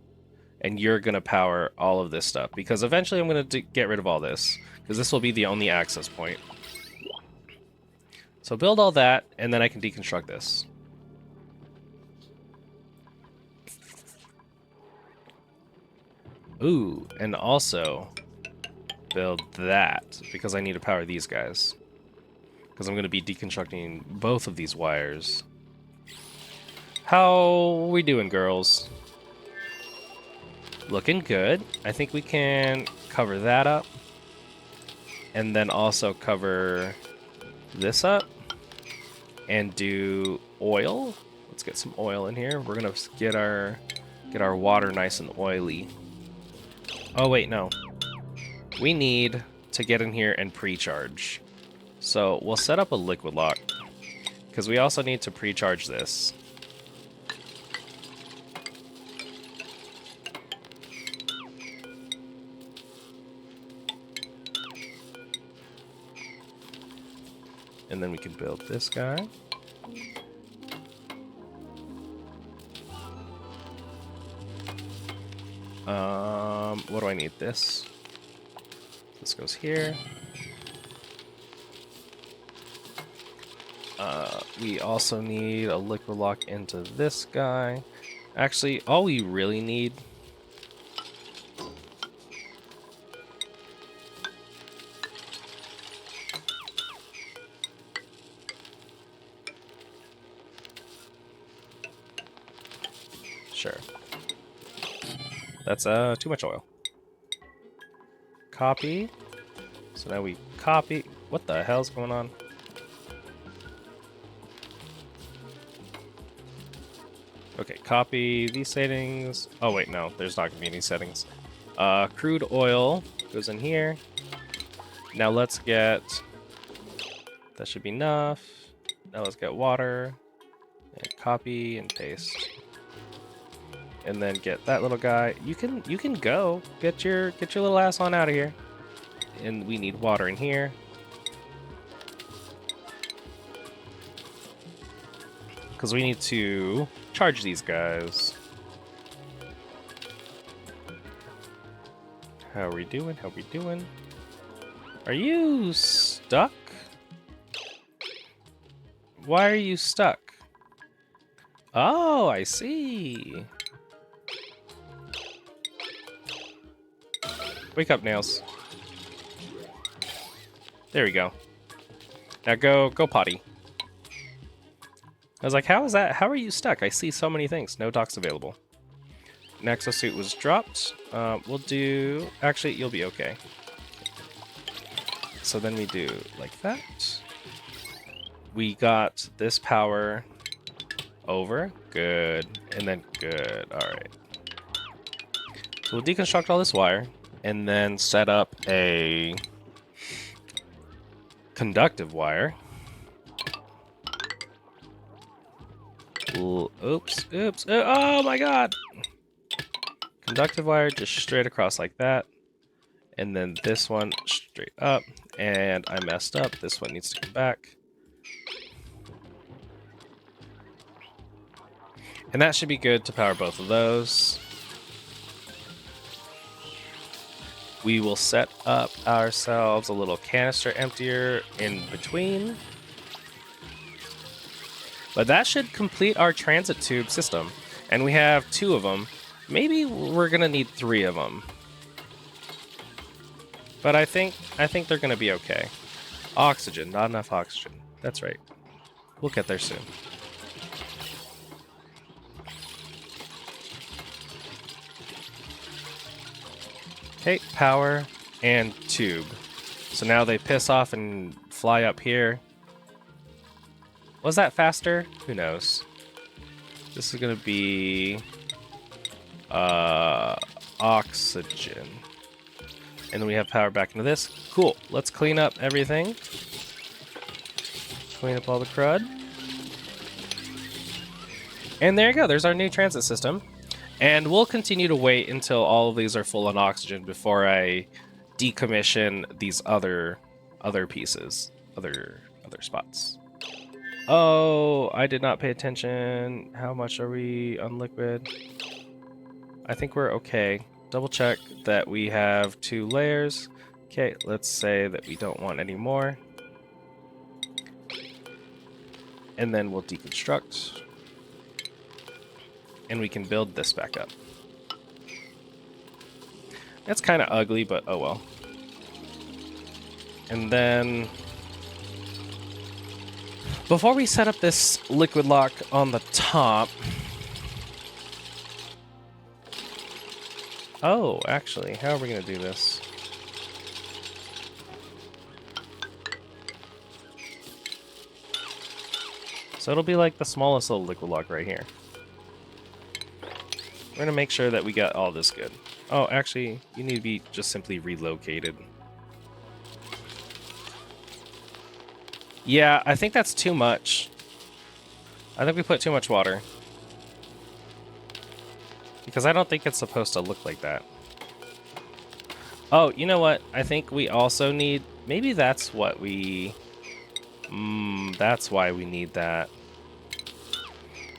And you're going to power all of this stuff. Because eventually I'm going to get rid of all this. Because this will be the only access point. So build all that, and then I can deconstruct this. Ooh, and also build that because I need to power these guys. Because I'm going to be deconstructing both of these wires. How we doing, girls? Looking good. I think we can cover that up. And then also cover this up. And do oil. Let's get some oil in here. We're going to get our water nice and oily. Oh, wait, no. We need to get in here and pre-charge. So we'll set up a liquid lock. Because we also need to pre-charge this. And then we can build this guy. What do I need? This. This goes here. We also need a liquid lock into this guy. Actually, all we really need... Sure. That's too much oil. Copy. So now we copy. What the hell's going on? Okay, copy these settings. Oh wait, no, there's not gonna be any settings. Crude oil goes in here. Now let's get... That should be enough. Now let's get water. And copy and paste. And then get that little guy. You can go. Get your little ass on out of here. And we need water in here. Because we need to charge these guys. How are we doing? How are we doing? Are you stuck? Why are you stuck? Oh, I see. Wake up, Nails. There we go. Now go potty. I was like, how is that? How are you stuck? I see so many things. No docks available. An exosuit was dropped. We'll do... Actually, you'll be okay. So then we do like that. We got this power over. Good. And then good. All right. So we'll deconstruct all this wire and then set up a conductive wire. Oops. Oh my god! Conductive wire just straight across like that. And then this one straight up. And I messed up. This one needs to come back. And that should be good to power both of those. We will set up ourselves a little canister emptier in between. But that should complete our transit tube system. And we have 2 of them. Maybe we're gonna need 3 of them. But I think they're gonna be okay. Oxygen, not enough oxygen. That's right. We'll get there soon. Okay, power and tube. So now they piss off and fly up here. Was that faster? Who knows? This is gonna be oxygen. And then we have power back into this. Cool. Let's clean up everything. Clean up all the crud. And there you go. There's our new transit system. And we'll continue to wait until all of these are full on oxygen before I decommission these other pieces, other spots. Oh, I did not pay attention. How much are we on liquid? I think we're okay. Double check that we have 2 layers. Okay, let's say that we don't want any more. And then we'll deconstruct. And we can build this back up. It's kind of ugly, but oh well. And then, before we set up this liquid lock on the top... Oh, actually, how are we going to do this? So it'll be like the smallest little liquid lock right here. We're going to make sure that we got all this good. Oh, actually, you need to be just simply relocated. Yeah, I think that's too much. I think we put too much water. Because I don't think it's supposed to look like that. Oh, you know what? I think we also need... Maybe that's what we... that's why we need that.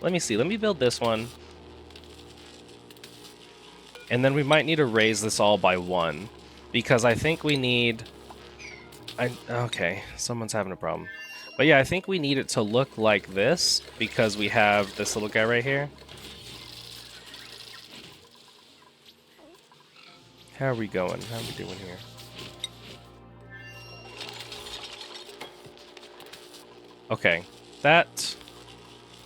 Let me see. Let me build this one. And then we might need to raise this all by 1. Because I think we need... Okay, someone's having a problem. But yeah, I think we need it to look like this. Because we have this little guy right here. How are we going? How are we doing here? Okay, that...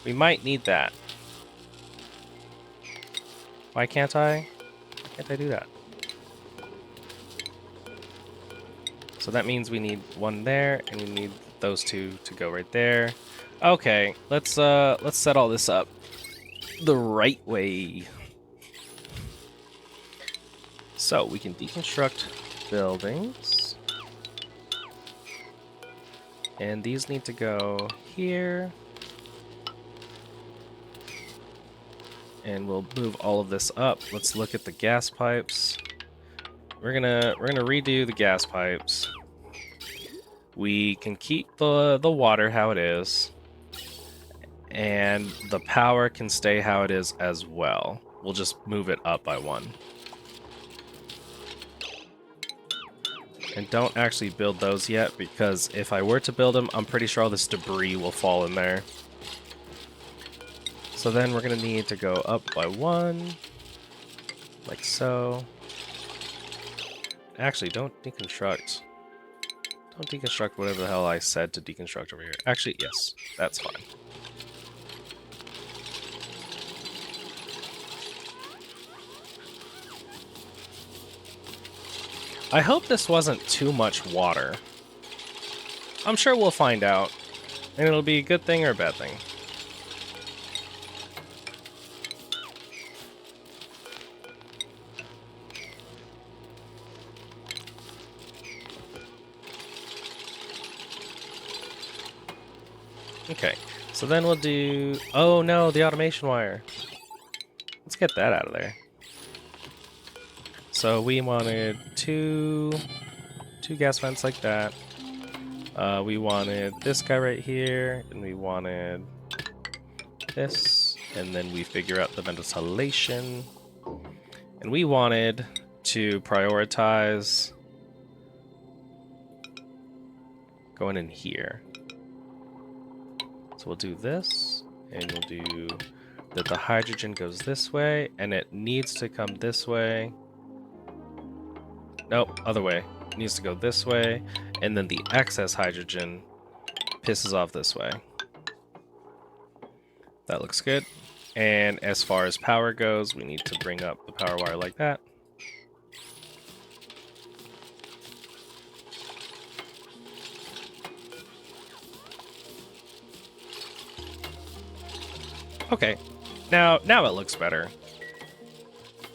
We might need that. Why can't I? Why can't I do that? So that means we need one there, and we need those two to go right there. Okay, let's set all this up the right way. So we can deconstruct buildings. And these need to go here. And we'll move all of this up. Let's look at the gas pipes. We're gonna redo the gas pipes. We can keep the water how it is. And the power can stay how it is as well. We'll just move it up by 1. And don't actually build those yet, because if I were to build them, I'm pretty sure all this debris will fall in there. So then we're going to need to go up by 1, like so. Actually, don't deconstruct. Don't deconstruct whatever the hell I said to deconstruct over here. Actually, yes, that's fine. I hope this wasn't too much water. I'm sure we'll find out, and it'll be a good thing or a bad thing. Okay, so then we'll do... Oh no, the automation wire. Let's get that out of there. So we wanted two gas vents like that. We wanted this guy right here, and we wanted this, and then we figure out the ventilation. And we wanted to prioritize going in here. So we'll do this, and we'll do that the hydrogen goes this way, and it needs to come this way. Nope, other way. It needs to go this way, and then the excess hydrogen pisses off this way. That looks good. And as far as power goes, we need to bring up the power wire like that. Okay, now it looks better.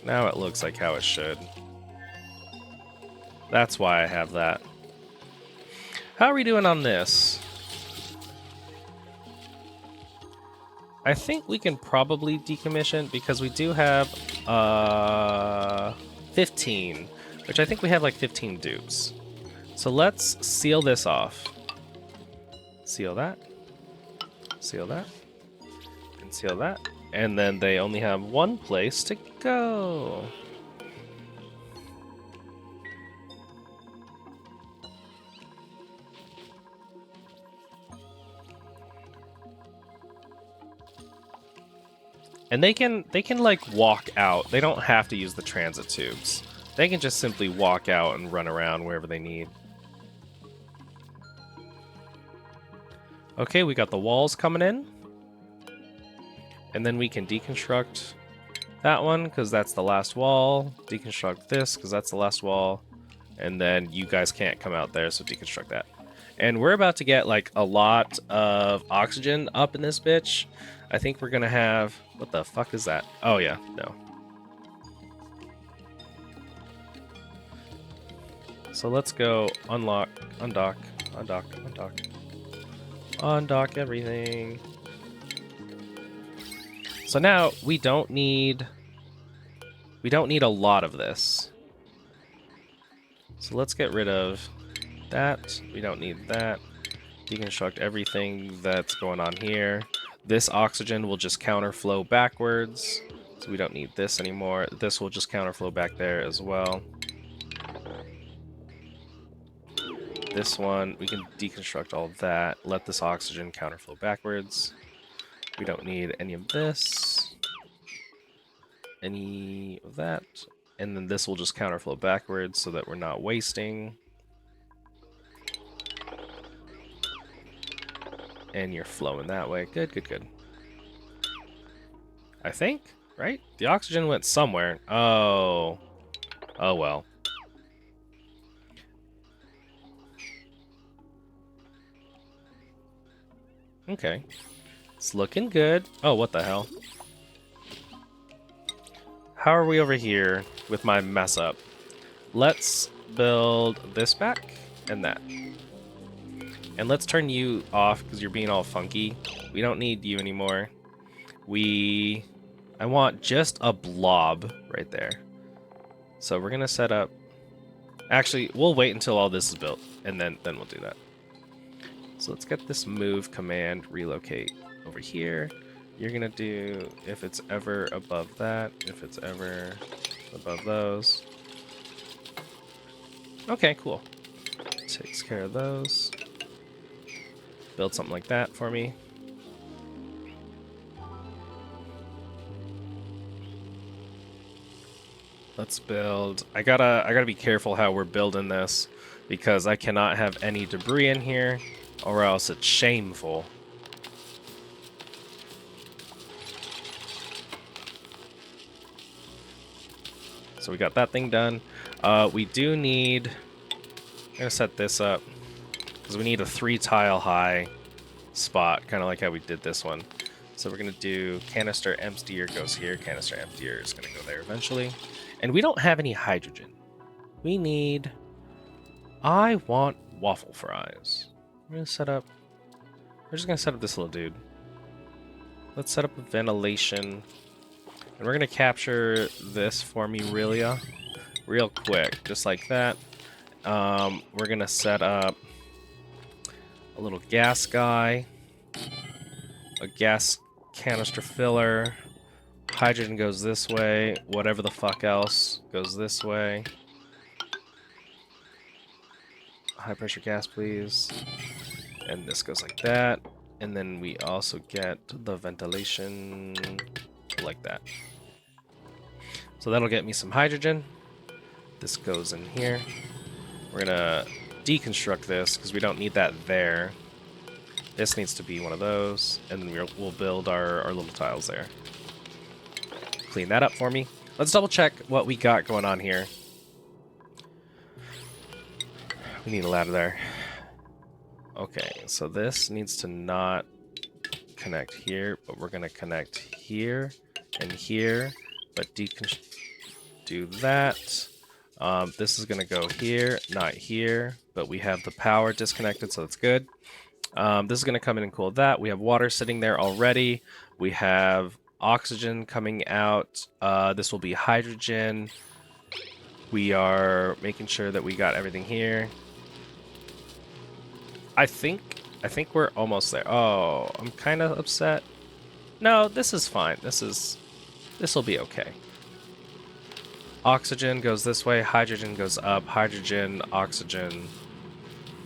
Now it looks like how it should. That's why I have that. How are we doing on this? I think we can probably decommission because we do have 15, which I think we have like 15 dupes. So let's seal this off. Seal that. Seal that. And seal that. And then they only have one place to go. And they can like walk out. They don't have to use the transit tubes. They can just simply walk out and run around wherever they need. Okay, we got the walls coming in. And then we can deconstruct that one, because that's the last wall. Deconstruct this, because that's the last wall. And then you guys can't come out there, so deconstruct that. And we're about to get, like, a lot of oxygen up in this bitch. I think we're gonna have... What the fuck is that? Oh, yeah, no. So let's go unlock, undock, undock, undock. Undock everything. So now we don't need a lot of this. So let's get rid of that. We don't need that. Deconstruct everything that's going on here. This oxygen will just counterflow backwards. So we don't need this anymore. This will just counterflow back there as well. This one, we can deconstruct all that. Let this oxygen counterflow backwards. We don't need any of this. Any of that. And then this will just counterflow backwards so that we're not wasting. And you're flowing that way. Good, good, good. I think, right? The oxygen went somewhere. Oh. Oh, well. Okay. It's looking good. Oh, what the hell? How are we over here with my mess up? Let's build this back and that. And let's turn you off because you're being all funky. We don't need you anymore. I want just a blob right there. So we're gonna set up... Actually, we'll wait until all this is built, and then we'll do that. So let's get this move command relocate over here. You're gonna do if it's ever above that, if it's ever above those. Okay, cool. Takes care of those. Build something like that for me. Let's build. I gotta be careful how we're building this because I cannot have any debris in here, or else it's shameful. So we got that thing done. We do need... I'm gonna set this up because we need a 3 tile high spot, kind of like how we did this one. So we're gonna do canister emptier goes here, canister emptier is gonna go there eventually. And we don't have any hydrogen. We need... I want waffle fries. We're gonna set up... We're just gonna set up this little dude. Let's set up a ventilation. And we're gonna capture this for me real quick, just like that. We're gonna set up a little gas guy, a gas canister filler. Hydrogen goes this way. Whatever the fuck else goes this way. High pressure gas, please. And this goes like that. And then we also get the ventilation like that. So that'll get me some hydrogen. This goes in here. We're gonna deconstruct this because we don't need that there. This needs to be one of those, and then we'll build our little tiles there. Clean that up for me. Let's double check what we got going on here. We need a ladder there. Okay, so this needs to not connect here, but we're gonna connect here and here, but do that. This is gonna go here, not here, but we have the power disconnected, so that's good. This is gonna come in and cool that. We have water sitting there already. We have oxygen coming out. This will be hydrogen. We are making sure that we got everything here. I think we're almost there. Oh, I'm kind of upset. No, this is fine. This will be okay. Oxygen goes this way, hydrogen goes up, hydrogen, oxygen.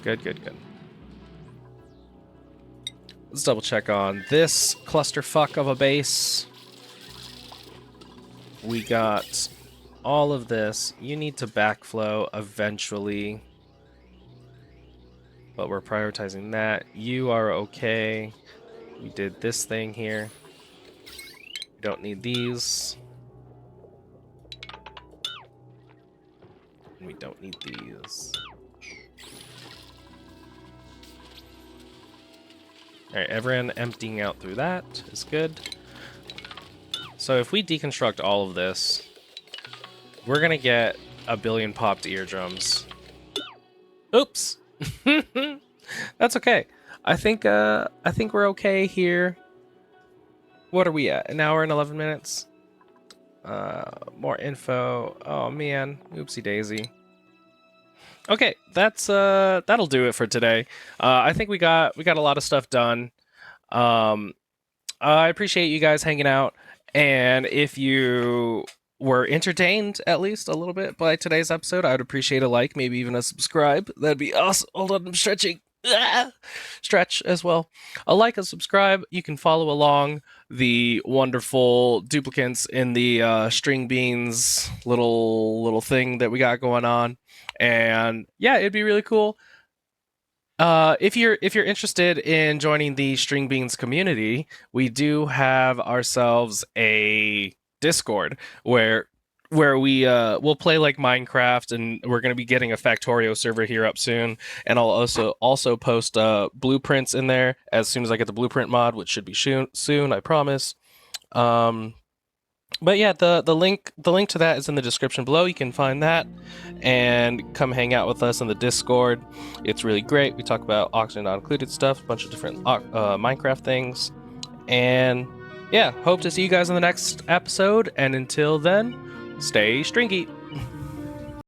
Good, good, good. Let's double check on this clusterfuck of a base. We got all of this. You need to backflow eventually, but we're prioritizing that. You are okay. We did this thing here. We don't need these. We don't need these. Alright, everyone emptying out through that is good. So if we deconstruct all of this, we're gonna get a billion popped eardrums. Oops! That's okay. I think we're okay here. What are we at? An hour and 11 minutes? More info. Oh man, oopsie daisy. Okay, that's that'll do it for today. I think we got a lot of stuff done. I appreciate you guys hanging out, and if you were entertained at least a little bit by today's episode, I would appreciate a like, maybe even a subscribe. That'd be awesome. Hold on, I'm stretching. Stretch as well. A like, a subscribe. You can follow along the wonderful duplicates in the string beans little thing that we got going on, and yeah, it'd be really cool. If you're interested in joining the String Beans community, we do have ourselves a Discord where we'll play like Minecraft, and we're going to be getting a Factorio server here up soon, and I'll also post blueprints in there as soon as I get the blueprint mod, which should be soon, I promise. But yeah, the link to that is in the description below. You can find that and come hang out with us in the Discord. It's really great. We talk about oxygen not included stuff, a bunch of different Minecraft things, and yeah, hope to see you guys in the next episode. And until then, stay stringy.